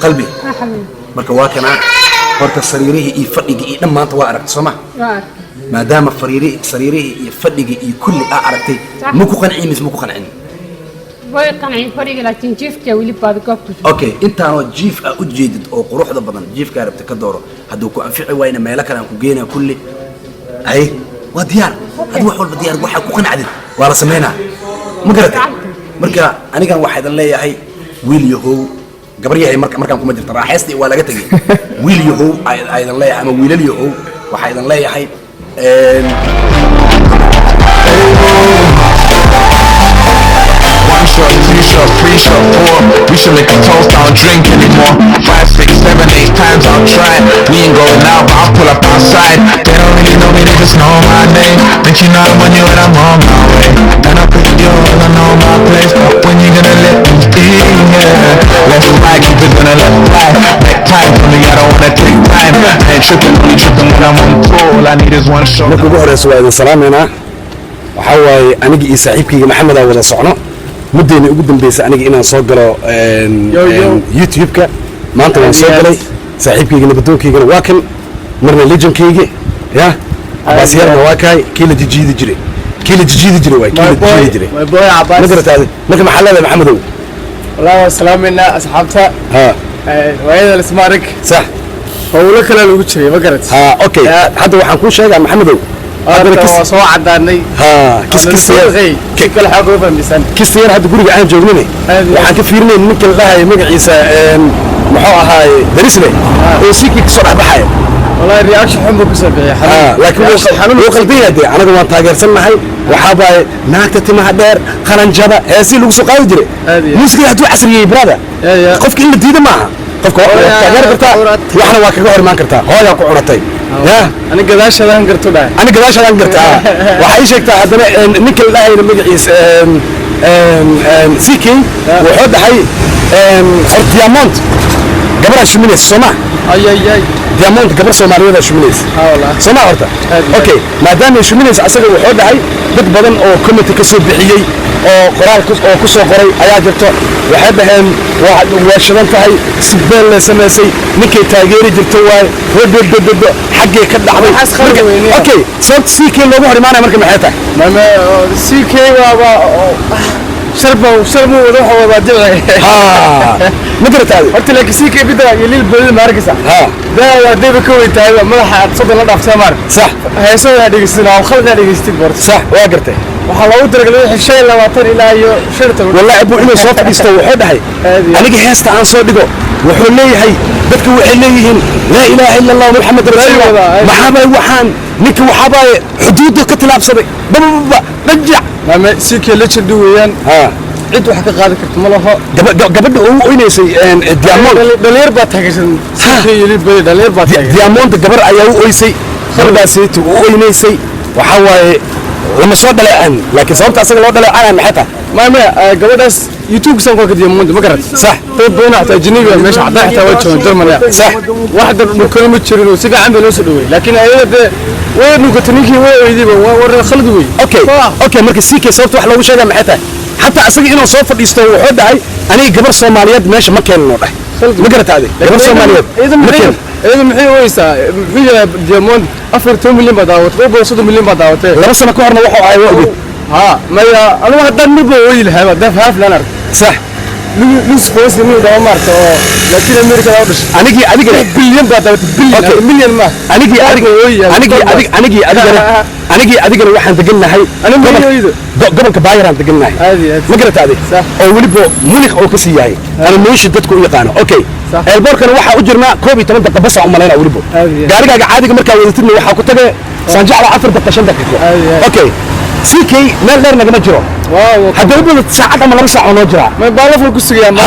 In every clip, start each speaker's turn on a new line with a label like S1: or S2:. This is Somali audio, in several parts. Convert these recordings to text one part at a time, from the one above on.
S1: قلبي marka waa kana horta sariirihi iyo fadhiga iyo dhamaanta waa aragtay Soomaa maadaama sariirihi iyo fadhiga iyo kulli aragtay ma ku qancin ma ku qancin
S2: way qancin fadhiga laakiin jiifka wali baad goobto
S1: okay intaano jiif u jeedid oo quruxda badan jiifka rabta ka dooro haduu ku anfici wayna meel kale aan ku geeyna kulli ay waa diyaar hadu wax walba diyaar waxa ku qancadid waa la sameeyna ma garatay marka anigan waxa idan leeyahay wiil yahow gabar yahay markaan kuma jirto raaxeystii waa laga tagay wiil yahow aydan leeyahay ama wiilal yahow waxa idan leeyahay
S3: short, two-short, three-short, four. We should lick a toast, I don't drink anymore. 5, 6, 7, 8 times I'll try. We ain't going out, but I'll pull up outside. They don't really know me, they just know my name. But you know I'm on you and I'm on my way. And I put you all, I know my place. But when you gonna let me in, yeah. Left right, keep it gonna left right. Neck time for me, I don't wanna take time. I ain't tripping, only tripping when I'm on tour. All I need is one shot.
S1: marka ugu horeysa waa idin salaameyna waxa waaye aniga iyo saaxiibkayga maxamed aan wada socno muddeena ugu dambeysay aniga inaan soo galo YouTube-ka maanta waan soo galay saaxiibkayga nabadoonkayga waa kan marna legendkayga ya abaasiyarna waa kaay kila jijiidi jiray waa kila jijiidi jiray
S4: my boy Abbas
S1: magarataade marka maxaa leedahay maxamedow
S4: wallahi salaamina asxaabta wayada ismaarik
S1: sax
S4: howlo kale lagu jiray ma garat
S1: okay hadda waxaan ku sheegaa maxamedow
S4: hadda soo cadaanay kala xaq uga fahmisan
S1: kistiyar hadda guriga aan joognay waxaan ka fiirinay ninka la dhahay magaciisa muxuu ahaay darisle oo sikii ka soo dhaxay
S4: wallahi reaction xumbo ku sabeeyay
S1: laakiin xanuun qalbiga anaga waan taageersanahay waxa baay naagta timaha dheer qaranjada heesi lagu soo qaadi jiray muusiga haduu casriyay brother qofka in la diido maaha qofka waa taageer kartaa waxna waa kaga hormaan kartaa hooya ku cunatay
S4: أنا قداش هذا هنقرته ده.
S1: أنا قداش هذا هنقرته. وحيش هكذا هذا نيك الله ينمجيس سيكين وحد حي ديامونت قبل شمينيس سمع.
S4: أي.
S1: ديامونت قبل سوماليا ده شمينيس.
S4: والله.
S1: سمع ورته. أوكي ما دام شمينيس أصله وحد حي ضد بدن أو كمية كسر بحيي أو قرار أو كسر قري أياجرته وحد هم واحد وشلون تهاي سبل سماسي نيك تاجري جرتوا ود حقي كده عمل. أوكي صرت سيكي لو بحر معنا مركب حياته.
S4: ما سيكي وابا شربوا وروحوا وبعدين.
S1: ما قدرت هذا.
S4: قلت لك سيكي بدأ يليل بلد ماركسة. ده بكوي تايبه ما راح تصدق لا ضعف سمار.
S1: صح.
S4: هي سوي هذه السنة وخلنا هذه الستين
S1: صح وقرته.
S4: وحلاوة درجة الشيء اللي وطن إلى شرطة.
S1: والله أبو إنه صوت بيستوي حدا هاي. أنا جهزت عن صوتكم وحولي هاي بدك وحليهم لا إله إلا الله محمد رسول الله. محابي وحان نك وحباي حدوده كتلاب صبي. رجع.
S4: ما سيكي اللي تشدويان. عد واحد قاعد كرت ملها.
S1: قبل هو إنيس ديامون.
S4: دلير باتحكسن. سيكي يلي بدي دلير باتحكسن.
S1: ديامون قبل أيوه أويسي. خربا سيت وإنيسي وحواي. لما صوت دلعان لكن صوت أصلا لو دلعان محتها
S4: ما قبل يوتيوب سانكو كده يمون ما قرأت
S1: صح
S4: طيب بينا حتى جنيبي مش عطاه حتى وجهه درمنا
S1: صح
S4: واحد مكلم تشيرلو سيجا عنده لوس دوي لكن أيه ده وين نقطنيكي وين يدي ورا خلد دوي
S1: اوكي مركز سيكي صوت واحد لو شيء محتها حتى أصلا إنه صوت يستوي حد هاي أنا قبل صوماليات ماشي ما كان نوضح ما قرأت هذه قبل صوماليات
S4: إذا محي ويسا في ديامون 4 مليون بداوت قبل 6 مليون بداوت
S1: لا بس أنا كهرنا وحوا عيوبي
S4: ما يا أنا واحد نبغى ويل هذا ده هاف لانر
S1: صح
S4: لوس فوز مني ده مارت لكن أمريكا أوضح
S1: أنا
S4: بليون بداوت بليون مليون ما
S1: أنا جي واحد تقلنا هاي
S4: أنا مليون
S1: قبل كباير أنت قلنا هاي ما قرأت هذه أو ولي بو ملك أو كسي هاي أنا مش شدتكم يقانو أوكي البور كان واحد أجرنا كوبي 8 دقيقة بس عملنا ولي بو قارقة عادي مركا ويتني واحد كنت سنجع على 10 دقيقة 5 دقيقة أوكي سيكي ما غير نجمة جرو حتى يبغى ساعات أما لبس عن نجرة
S4: ما بعرف القصة يعني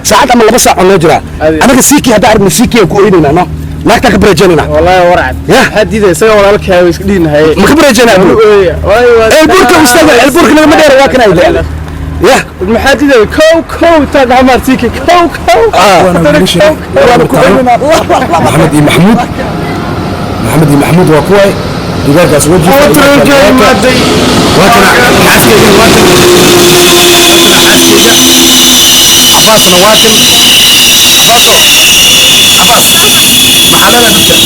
S1: ساعات أما لبس عن نجرة أنا كسيكي هذا أعرف سيكي وكويننا نو ما تكبر جنينا
S4: والله ورعد حد يده سوى ولا لك هاي ويسكدين هاي
S1: ما كبر جنينا البورك مستقبل البورك لما دير واكنا يده يا
S4: المحادثة كو تاج عمر سيكي كو
S1: محمد محمود وكوي يقولك أسود عباسنا واكل عباسو عباس محلنا دكتور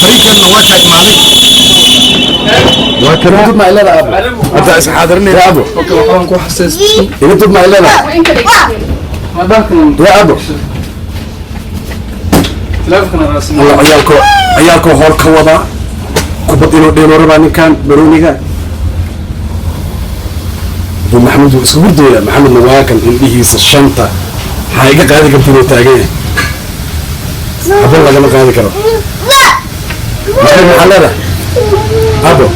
S1: فريقنا واكل مالي
S4: واكل ما إلا أبو
S1: انت حاضرني يا ابو
S4: اوكي waxaan ku xasuustay
S1: انت ما الا
S4: ma dalkan
S1: يا ابو
S4: telefonkana raasna
S1: الله عيالكو هور كودا كبد انو ديلو ربا نكان برونيغا ابو محمود اسكو يا محمد نواكل انديهيس الشنطه حاجه قاعده كنتو تاغي ابو لا ما قاعده كرو محلده ابو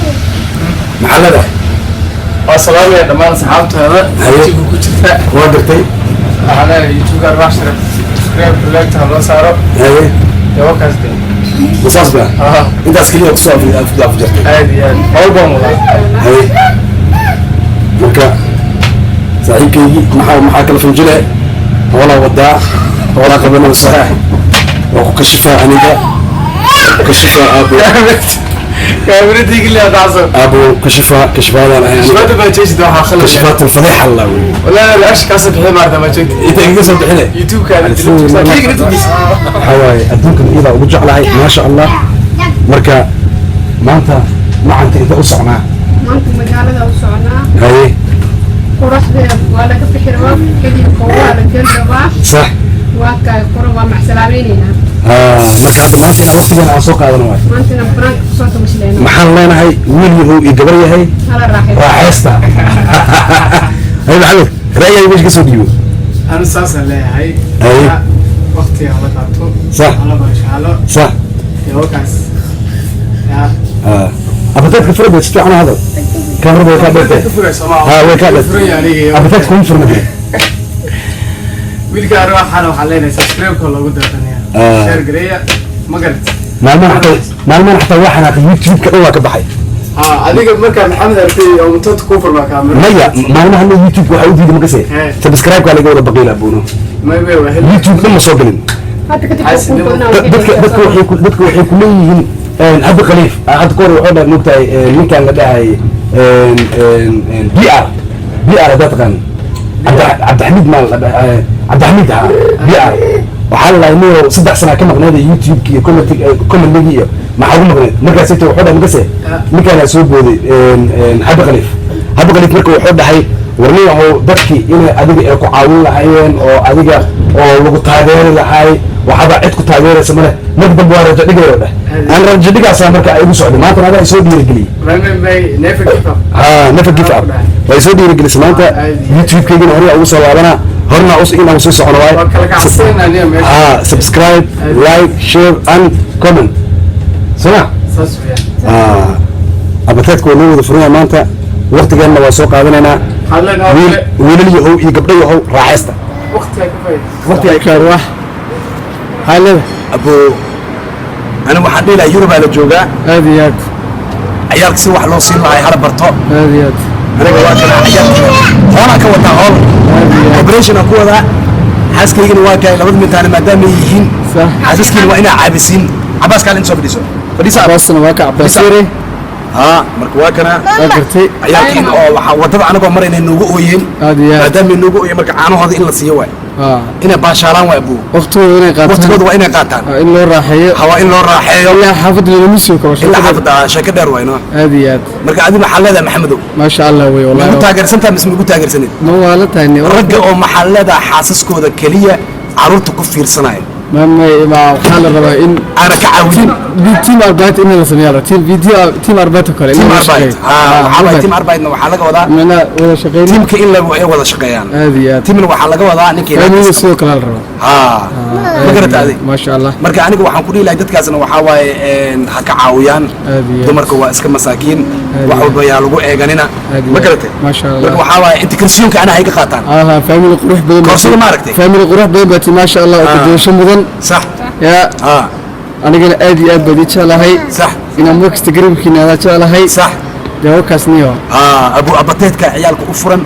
S1: محلده
S4: السلام يا دمان صحابتها
S1: هاي
S4: ku jirta
S1: وادرتي
S4: ana youtube gar wax shirab subscribe like ta la saaro
S1: هاي
S4: yawa kaasde
S1: وصاص بقى انت اسكليه تصور في جرتي
S4: aad iyo aad hawl baan wadaa
S1: هاي marka saaxiibkaygi maxaa kala fanjile wala wadaa wala qabana saxiix waa ku kashifaa aniga ku kashifaa abu
S4: كاميرتي اللي هتعصب
S1: ابو كشفاdan
S4: شباب ما تجي ده خلص
S1: كشفات الفضيحه الله
S4: ولا لا ايش كاسب حمار ده ما جيت
S1: انت انجز بحنا
S4: يوتيوب كان
S1: حواي adduunkan iyada ugu jeclahay ma sha Allah marka maanta maanta inta u socnaa
S2: maanta magaalada u socnaa
S1: haye
S2: quraxdeeda waa laga fikiraa kadib waa la gelbaa
S1: صح
S2: waa ka qura waa macsalaameynayna
S1: marka hadda maanta inaan waqtigeena aan soo qaadano waay
S2: maantana brank soo tamasleena
S1: maxaan leenahay wiil yahow iyo gabar yahay
S2: hala raaxaysto
S1: raaxaysta hay maxamed ra'yiga meesha ka soo dhiibo
S4: انا اساسا لا هي
S1: أي.
S4: وقتي على قاطو
S1: صح.
S4: على ما شاء الله
S1: صح
S4: يا وكاس يا
S1: abataadka furada si fiican hadal kamarada way ka dheertay
S4: كفر سماع
S1: ها way ka dheertay
S4: يعني
S1: abataadka kuma furna
S4: wiilka aroa xana waxaa leenahay subscribe-ka loogu daadanaya share gareeya ma garat
S1: maalmahan xataa waa xanaaqay youtube-ka dhan waa ka baxay
S4: adiga markaa maxamed artay oo mutad ku furmaa kaamira
S1: maya maalmahan youtube waxaa u diiday makase
S4: Hey.
S1: subscribe-ka laga wada baqiila abuuno
S4: may may waa hel
S1: youtube dhan ma soo gelin
S2: hadda kadib
S4: Xaasidnimo.
S1: dadka waxay ku leeyihiin cabdi khaliif hadda ka hor wuxuu dhaa mogtahay ninkaan la dhahay br haddaa taqaan cabdixamiid maal cabdixamiid haa br waxaa la dhahay nio 3 sana ka maqneeda youtube-ki iyo commentigii iyo maxaa ugu maqneed markaas inta wuxuu dhahay makase ninkaanaa soo booday cabdi khaliif marka wuxuu dhahay warniyahow dadkii inay adiga ay ku caawin lahaayeen oo adiga oo lagu taageeri lahaay waxaba cid ku taageeraysa male marka dambe waa rajo dhigayo dheh aan rajo dhigaasaa marka ay igu socday maanta adaa isoo dhiirigeliyey
S4: may never give up
S1: never give up waa isoo dhiirigelisay maanta youtube-kaygina horna ugu soo laabanaa horna inaan soo socono waay
S4: waa kala kacsanaa niyo meesha
S1: subscribe like share and comment soma
S4: saas weeyaan
S1: abataadka waa noo wada furaya maanta waqtigeenna waa soo qaadanaynaa
S4: hadlan oo kale
S1: wiilal yahow iyo gabdho yahow raaxaysta
S4: waqti ay ka faa'iideyso
S1: waqti ay kaar wax halada abo ana waxaan dhihi lahaa Yurub la joogaa
S4: aad iyo aad
S1: ciyaalka si wax loo siin lahaa hala barto
S4: aad iyo aad
S1: aniga waa kana ciyaalka hoona ka wada hool operation ku wada xaaskaygina waa kay labada mintaan maadaama ay yihiin
S4: صح
S1: xaaskiina waa inaa caabisiin cabaas kale inta soo fadhiso
S4: baasna waa ka cabasire
S1: marka waa kana
S4: gartay
S1: ciyaalkiin oo waxa wadada anagoo marayna noogu ooyeen
S4: aad iyo aad
S1: maadaama noogu ooyeen marka caanahooda in la siiyo waay inay baashaalaan waa abuu
S4: waqtigooda inay qaataan
S1: waqtigooda waa inay qaataan
S4: in loo raaxeeyo
S1: hawa in loo raaxeeyo
S4: ilaa xaafadda lama soo kabo
S1: ilaa xaafadda shaka dheer wayno
S4: aad iyo aad
S1: marka adiga maxaa leedahay maxamedow
S4: maasha allah wey
S1: ma
S4: wallahi
S1: taageersantaa mise ma taageersanin
S4: ma waa la tahay
S1: ragga oo maxaa leedahay xaasaskooda keliya caruurta ku fiirsanaya
S4: ما waxaa la rabaa in
S1: ana ka caawin
S4: team arbait in la sameeyo team arbait kale
S1: team arbait waxaa team arbait waxaa laga wadaa
S4: mana wada shaqeyn
S1: teamka in la wada shaqeeyaan
S4: aad iyo aad
S1: teamna waxaa laga wadaa ninkii
S4: family sidoo kale la rabaa
S1: ma garataade
S4: maasha allah
S1: marka aniga waxaan ku dhihi lahay dadkaasna waxaa waaye ha ka caawiyaan dumarka waa iska masaakiin wax walba yaa lagu eeganina ma garatay
S4: maasha allah
S1: marka waxaa waaye integrationka ana hay ka qaataan
S4: family qurux badan
S1: koorsada ma aragtay
S4: family qurux badan baa maasha allah oo doosho mudan
S1: صح
S4: يا anigana aad iyo aad baad jecelahay
S1: صح
S4: inaan markasta garabkiina aad jecelahay
S1: صح
S4: dawakaasniyo
S1: abu abateedka ciyaalka u furan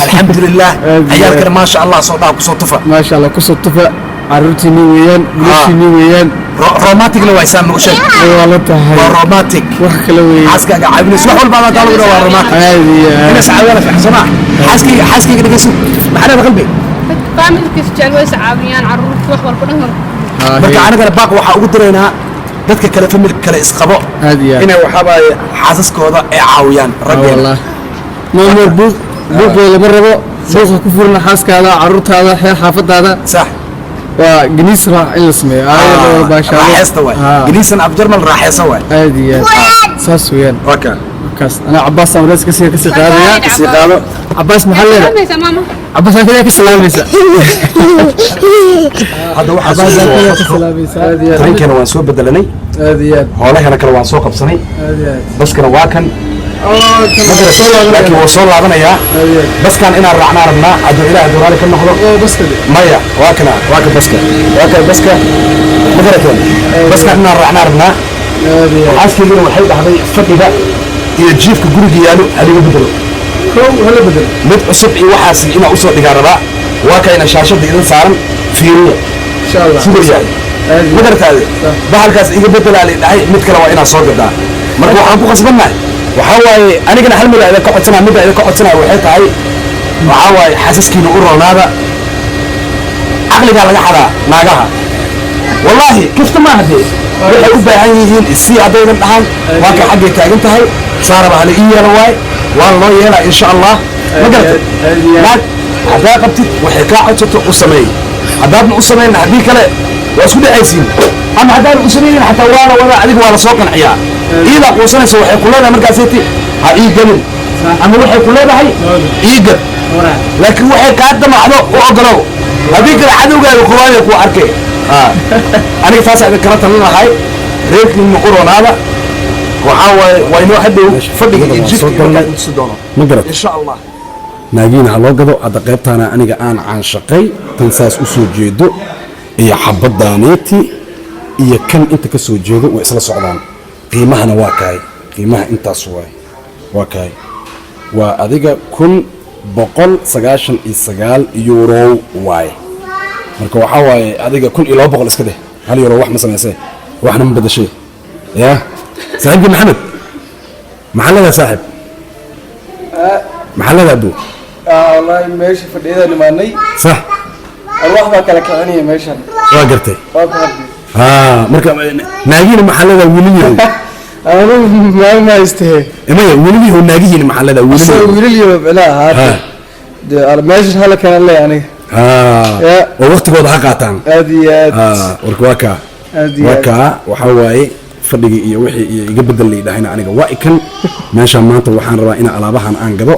S1: alxamdulilah ciyaalkana maasha allah soo dhaa kusoo tufa
S4: maasha allah kusoo tufa caruurtiini weeyaan gurashiini weeyaan
S1: romanticna waa isaan nagu sheeg
S4: waa la tahay
S1: waa romantic
S4: wax kale weeyaan
S1: xaaskaaga caawinaysa wax walba baa waa romantic
S4: aad iyo aad
S1: ina sacaawina fi xasana xaaskayga dhageyso maxaa qalbi
S2: familkiis jecel way caawiyaan carruurta wax walba dhan
S1: marka anagana baaq waxaa ugu diraynaa dadka kale familka kale isqabo
S4: Aad iyo aad.
S1: inay waxaabaaye xaasaskooda ay caawiyaan raggeena
S4: والله نور بوق ولا مرة بوق كفرنا حاسك على عروت هذا حافظ هذا
S1: sax
S4: وجنيس راح اسمه هذا باشا
S1: raaxeysta waay geniisan abjarmal raaxeysa waay
S4: هذه ساس وين
S1: waka
S4: كاس انا عباس امرس كسي قاديا
S1: sii qaado
S4: عباس محل
S2: samaysa maama
S4: عباس كذا كسلاميسا
S1: hadda waxaa
S4: عباس
S1: soo
S4: كذا
S1: socda
S4: كسلاميسا هذه
S1: tareenkana waan soo bedelanay
S4: هذه
S1: hoolahana kale waan soo qabsanay
S4: هذه
S1: baskana waa kan laakiin wuu soo laabanayaa baskan inaan raacnaa rabnaa hadduu ilaahay duraali ka noqdo
S4: بس كذا
S1: maya waa kana waa ka baska waa ka baska ma garateen baskan inaan raacnaa rabnaa
S4: هذه
S1: xaaskiigana waxay dhahday fadhiga iyo jiifka guriga yaalo haliga bedelo
S4: كو هلا بدل
S1: mid cusub iyo waxaasi inaan usoo dhigaa rabaa waa kayna shaashada idin saaran fiiriya
S4: ان شاء الله
S1: siduu yahay ma garataade bahalkaas iga bedelaa la dhahay mid kale waa inaan soo gadaa marka waxaan ku qasbannahay waxaa waaye anigana hal mid idin ka codsanaa midda idin ka codsanaya waxay tahay waxaa waaye xaasaskiina u roonaada caqligaa laga xadaa naagaha wallaahi kifta maaha dee waxay u baahan yihiin isii haddaydan dhahaan waa kay xaggay taagan tahay saaraba hala ii yeelo waaye waa loo yeelaa insha allah ma garatay naag haddaa qabtid waxay kaa codsato u sameey haddaadna u samayna haddii kale waa isku dhacaysiin ama haddaadan u samaynin xataa waa la wadaa adiga waa la soo qanciyaa iidaa quusanaysa waxay ku leedahay markaasiti ha ii gadin ama waxay ku leedahay ii gad laakiin waxay kaa damacdo u ogolow haddii kale cadowgaaga kuwaaya kuwa arkay aniga taasaa idin kala talin lahay reerkiina u roonaada waxaa waaye waa inoo hadhow fadhiga iyo jifka markaa tusi doono
S5: ma garat
S1: insha allah
S5: naagiina ha loo gado hadda qaybtaana aniga aan caanshaqay tan saas u soo jeedo iyo xabadaaneeti iyo kan inta ka soo jeedo way isla socdaan qiimahana waa kahay qiimaha intaas waay waa kahay waa adiga 1,199 yuuro waay marka waxaa waaye adiga 1,200 iska dheh hal euro wax ma samaysay waxna ma badashay ya saaxiibkii maxamed maxaa leedahay saaxiib maxaa leedahay abuu
S4: والله ماشي في الإيدة اللي معني
S5: صح
S4: الواحد بقى كلا كأني ماشي
S5: waa gartay
S4: واقف
S5: marka naagihiina maxaa leedahay weliyahow
S4: أنا ما يستهي
S5: maya weliyahow naagihiina maxaa leedahay
S4: بس
S5: weliyahow
S4: ويلي لي لا هذا على ماشي هلا كان لا يعني يا.
S5: oo waqtigooda ha qaataan
S4: هذه
S5: warka waa kaa
S4: هذه
S5: waa kaa waxaa waaye fadhigii iyo wixii iyo iga bedel lay dhahayna aniga waa ikan meeshaan maanta waxaan rabaa inaan alaabahan aan gado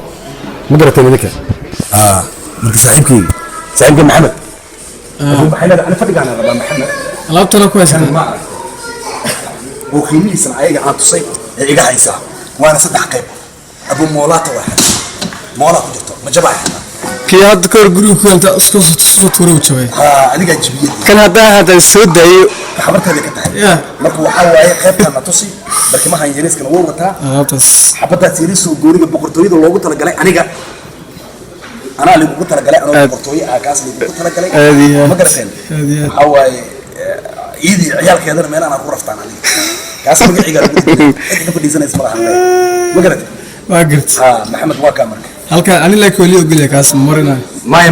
S5: ma garateen idinka marka saaxiibkii maxamed
S1: waxay leedahay ani fadhigaan rabaa maxamed
S4: لابتنا كويس
S1: ma arag oo qiimihiisana ayaga aan tusay ee iga haysaa waana 3 qayb abu moolaata waa xirta moolaa ku jirto ma jabaa xirta
S4: كي هذا كور جروب كنت أسكت تصفط وروج شوي
S1: adigaa jibiyad
S4: كان هذا السود ده
S1: xabarteeda ka tahay
S4: يا
S1: marka waxaa waaye qaybtaan na tusi barkimahan yariiskana wuu wataa
S4: لابتس
S1: xabadaas yariisoo gooniga boqortooyada loogu talagalay aniga anaa lagugu talagalay anoo boqortooye ah kaas lagugu talagalay
S4: هذه
S1: ma garateen
S4: هذه
S1: waxaa waaye ciidii ciyaalkeedana meelahan aan ku raftaan aniga kaas magaciga lagu talagalay cid ka fadhiisanaysa malaha ma garateen
S4: ما قلت
S1: maxamed waa kaa marka
S4: هل كان أنا لك ولي أقول لك أسمع مرنا
S1: maya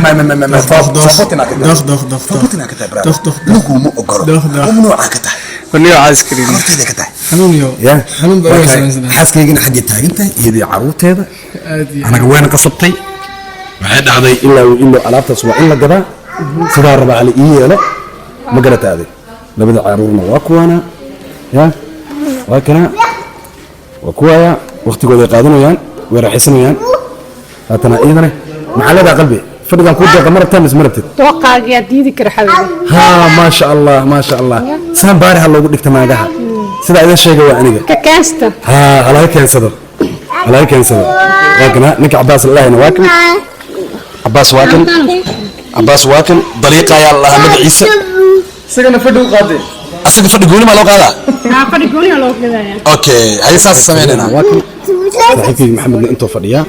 S1: sabotina ka
S4: دخ دخ دخ
S1: sabotina ka tahay
S4: دخ دخ
S1: luguma ogolo
S4: دخ دخ
S1: mamnuuca ka tahay
S4: ولي عايز كريم
S1: horteeda ka tahay
S4: حنون يو
S5: ya
S4: حنون بقى سنة
S5: xaaskaygana xaggay taagan tahay iyadii caruurteeda
S4: هذه
S5: anaga wayna qasabtay waxay dhacday ilaa alaabtaas waa in la gadaa sidaa rabaa hala ii yeelo ma garataaday labada caruurna waa kuwaana ya waa kana waa kuwaaya waqtigooda ay qaadanayaan way raaxaysanayaan haatana iidane maxaa leedahay qalbi fadhigan kuu deeqa ma rabtaa mise ma rabtid
S2: dooqaagiyaa diidi kara xabiibi
S5: ها ما شاء الله ما شاء الله سام بارها لو قلت ناقها سيدا إذا شيء جوا أنيقة
S2: ka kaasta
S5: ها على هيك ينسدو على هيك ينسدو لكن نك عباس الله هنا واكن عباس واكن عباس واكن طريقة يا الله مد عيسى
S4: سكن فدو قاضي
S5: أصدق فرد قولي ما لو قالا
S2: haa fadhi gooniya loo gadaya
S5: أوكي هاي ساس سمينا واكن صاحبكي محمد أنتو فديا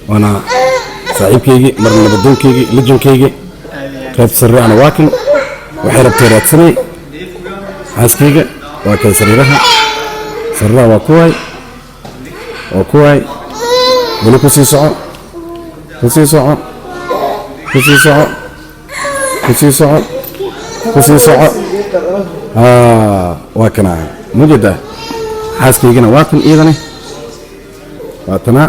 S5: وأنا صاحبكي مرنا بدون كيجي لجن كيجي كيف سري أنا واكن وحرب تيرات سري حاسكيجي وكان سريرها سرها وكواي ولو كسي سعو kusii soco kusii soco waa kana mujada xaaskaygana waa tan iidane waa tana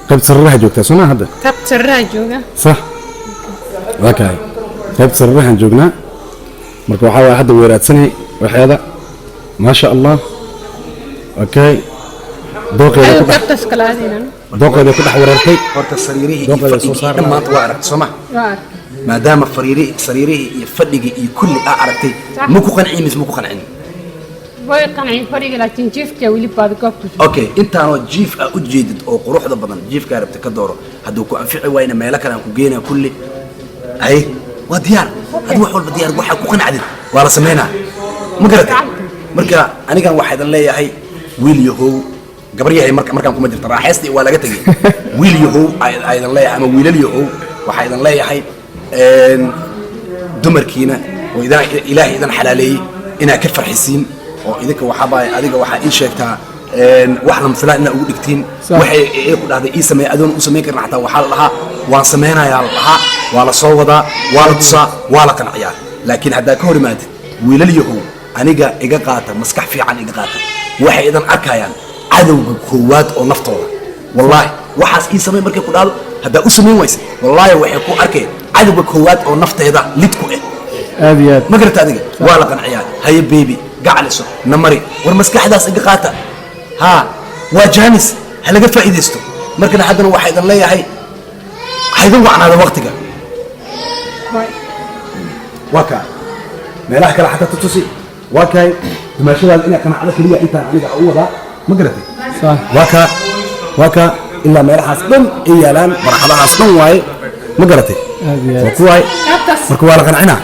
S5: qayb sarraha joogtaa soo ma hadda
S2: Tab sarraa jooga.
S5: صح اوكي طيب صراحه جوجنا marka waxa way hadda weeraadsanay waxyada ma sha Allah okay dooqeeda
S2: Ayo
S5: ku dhex
S2: gabtas kalaadina.
S5: dooqeeda ku dhex weerartay
S1: horta sariirihii iyo
S5: Dooqeeda soo
S1: fadhigii
S5: saar
S1: dhan maanta waa aragtay soo ma
S2: Waa.
S1: maadaama sariirihii iyo fadhigii iyo kulli aa aragtay ma ku qancin mise ma ku qancin
S2: Way qancin fariga laakiin jiifka wili baad goobta.
S1: okay intaanoo jiif aa u jeedid oo quruxda badan jiifkaa rabta ka dooro hadduu ku anfici waayna meelo kale aan ku geynaa kulli ay waa diyaar haddii wax walba diyaar waxaa ku qancdid waa la sameynaa ma garatay marka anigan waxaa idan leeyahay wiil yahow gabar yahay markaan kuma jirta raaxaystii waa laga tegey wiil yahow aa idan leeyahay ama wiilal yahow waxaa idan leeyahay dumarkiina oo ilaahay idan xalaaleeyey inaad ka farxisiin oo idinka waxaabaa adiga waxaa ii sheegtaa wax lama filaan inaa ugu dhigtiin waxay ku dhahday ii sameey adoon u samayn karin xataa waxaa la dhahaa waan samaynayaa la dhahaa waa la soo wadaa waa la tusaa waa la qanciyaa laakiin haddaa ka hor imaadid wiilal yahow aniga iga qaata maskax fiican iga qaata waxay idan arkayaan cadowga koowaad oo naftooda wallaahi waxaas ii samay markay ku dhahdo haddaa u samayn waysa wallaahi waxay ku arkeen cadowga koowaad oo nafteeda lid ku eh
S4: aad iyo aad
S1: ma garata adiga waa la qanciyaa haye beebi gacaliso namari war maskaxdaas iga qaata ها وجانس هلا قفا إيديستو مركنا حدنا واحد الله يحي حيدون عن هذا وقتك وكا ما راح كلا حتى تتصي وكاي ما شاء الله إنك أنا على كلية أنت عليك أوضا ما قرأتي
S4: صح
S5: وكا إلا ما راح أصلا إيا لان مرحبا أصلا واي ما قرأتي
S4: aad iyo aad
S5: وكواي
S2: Gabtas.
S5: مركوا ولا قنعنا